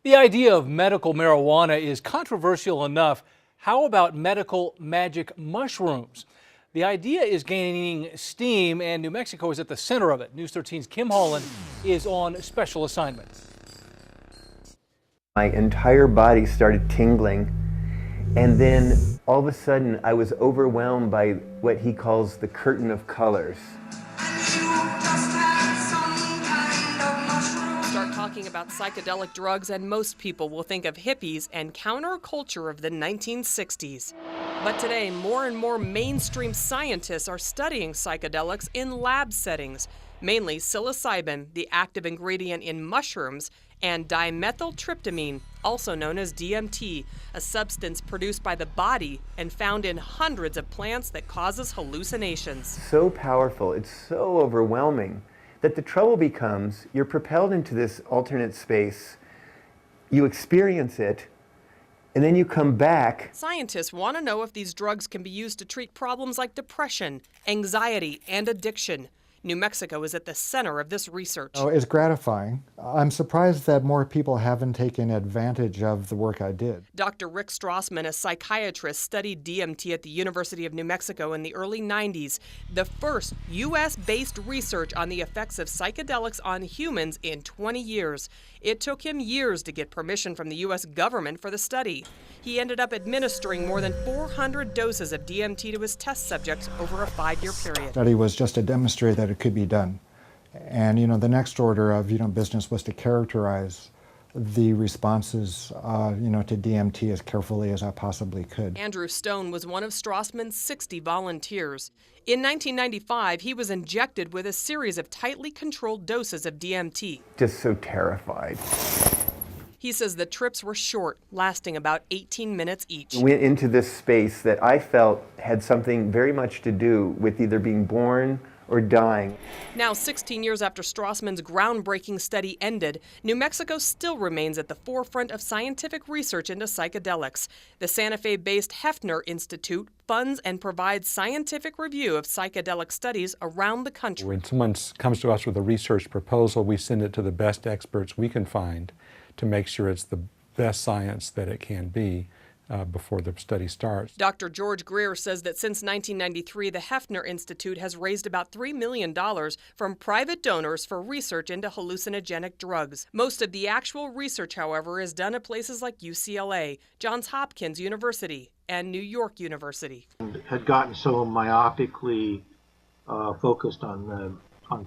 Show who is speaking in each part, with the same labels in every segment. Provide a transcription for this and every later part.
Speaker 1: The idea of medical marijuana is controversial enough. How about medical magic mushrooms? The idea is gaining steam, and New Mexico is at the center of it. News 13's Kim Holland is on special assignment.
Speaker 2: My entire body started tingling, and then all of a sudden I was overwhelmed by what he calls the curtain of colors.
Speaker 3: Start talking about psychedelic drugs and most people will think of hippies and counterculture of the 1960s. But today, more and more mainstream scientists are studying psychedelics in lab settings, mainly psilocybin, the active ingredient in mushrooms, and dimethyltryptamine, also known as DMT, a substance produced by the body and found in hundreds of plants that causes hallucinations.
Speaker 2: So powerful, it's so overwhelming that the trouble becomes you're propelled into this alternate space, you experience it, and then you come back.
Speaker 3: Scientists want to know if these drugs can be used to treat problems like depression, anxiety, and addiction. New Mexico is at the center of this research.
Speaker 4: It's gratifying. I'm surprised that more people haven't taken advantage of the work I did.
Speaker 3: Dr. Rick Strassman, a psychiatrist, studied DMT at the University of New Mexico in the early 90s, the first U.S.-based research on the effects of psychedelics on humans in 20 years. It took him years to get permission from the U.S. government for the study. He ended up administering more than 400 doses of DMT to his test subjects over a 5-year period.
Speaker 4: The study was just to demonstrate that it could be done. And, the next order of, business was to characterize the responses, to DMT as carefully as I possibly could.
Speaker 3: Andrew Stone was one of Strassman's 60 volunteers. In 1995, he was injected with a series of tightly controlled doses of DMT.
Speaker 2: Just so terrified.
Speaker 3: He says the trips were short, lasting about 18 minutes each.
Speaker 2: We went into this space that I felt had something very much to do with either being born or dying.
Speaker 3: Now, 16 years after Strassman's groundbreaking study ended, New Mexico still remains at the forefront of scientific research into psychedelics. The Santa Fe-based Hefner Institute funds and provides scientific review of psychedelic studies around the country.
Speaker 5: When someone comes to us with a research proposal, we send it to the best experts we can find to make sure it's the best science that it can be before the study starts.
Speaker 3: Dr. George Greer says that since 1993, the Hefner Institute has raised about $3 million from private donors for research into hallucinogenic drugs. Most of the actual research, however, is done at places like UCLA, Johns Hopkins University, and New York University.
Speaker 6: Had gotten so myopically focused on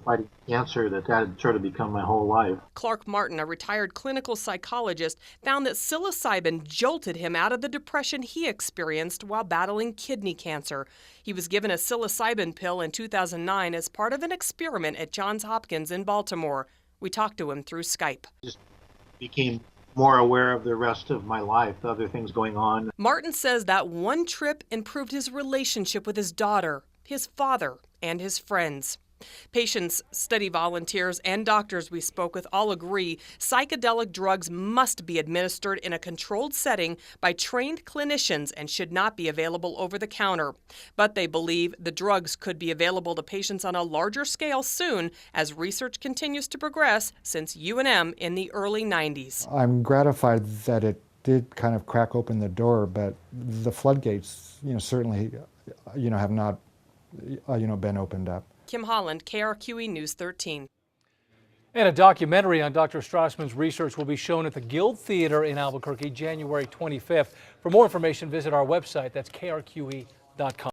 Speaker 6: fighting cancer that had sort of become my whole life.
Speaker 3: Clark Martin, a retired clinical psychologist, found that psilocybin jolted him out of the depression he experienced while battling kidney cancer. He was given a psilocybin pill in 2009 as part of an experiment at Johns Hopkins in Baltimore. We talked to him through Skype.
Speaker 6: Just became more aware of the rest of my life, the other things going on.
Speaker 3: Martin says that one trip improved his relationship with his daughter, his father, and his friends. Patients, study volunteers, and doctors we spoke with all agree psychedelic drugs must be administered in a controlled setting by trained clinicians and should not be available over the counter. But they believe the drugs could be available to patients on a larger scale soon as research continues to progress since UNM in the early 90s.
Speaker 4: I'm gratified that it did kind of crack open the door, but the floodgates, certainly, have not, been opened up.
Speaker 3: Kim Holland, KRQE News 13.
Speaker 1: And a documentary on Dr. Strassman's research will be shown at the Guild Theater in Albuquerque January 25th. For more information, visit our website. That's krqe.com.